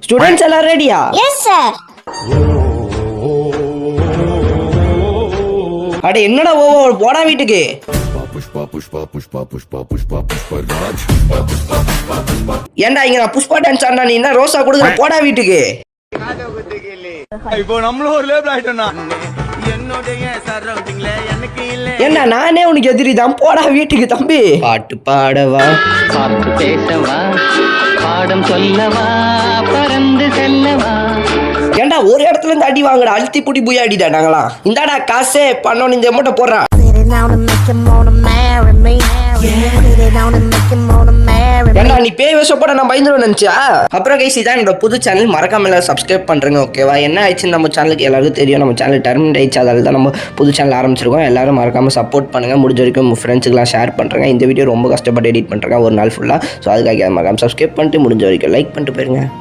Students எல்லாம் ரெடியா? Yes sir. அட என்னடா போடா வீட்டுக்கு. ஏன்டா இங்க நான் புஷ்பா டான்ஸ் ஆடுனா நீ என்ன ரோசா கொடுக்குற? போடா வீட்டுக்கு. இப்போ நம்மளும் ஒரு லேபிள் ஆயிட்டோம்னா என்ன நானே உனக்கு எதிரி தான். போடா வீட்டுக்கு தம்பி. பாட்டு பாடவா, பாட்டு பேசவா, பாடம் சொல்லவா, பறந்து செல்லவா. ஏன்டா ஒரு இடத்துல இருந்து அடி வாங்கடா, அழுத்தி புடி போய் அடிடா நாங்களாம். இந்தாடா காசே பண்ணோன்னு இந்த மூட்டை போடுறான். ஏன்னா நீ பேய் வேஷப்பட நான் பயந்துருவேன் நினைச்சா. அப்புறம் கைஸ் இதான் என்னோட புது சேனல், மறக்காம எல்லாரும் சப்ஸ்கிரைப் பண்றேங்க ஓகேவா. என்ன ஆயிடுச்சு நம்ம சேனலுக்கு எல்லாருக்கும் தெரியும், நம்ம சேனல் டெர்மினேட் ஆயிடுச்சு. அதால தான் நம்ம புது சேனல் ஆரம்பிச்சிருக்கோம். எல்லாரும் மறக்காம சப்போர்ட் பண்ணுங்க. முடிஞ்ச வரைக்கும் உங்க ஃப்ரெண்ட்ஸுக்குலாம் ஷேர் பண்றேங்க. இந்த வீடியோ ரொம்ப கஷ்டப்பட்டு எடிட் பண்றேன் ஒரு நாள் ஃபுல்லா. ஸோ அதுக்காக மறக்காம சப்ஸ்கிரைப் பண்ணிட்டு முடிஞ்ச வரைக்கும் லைக் பண்ணிட்டு போயிருங்க.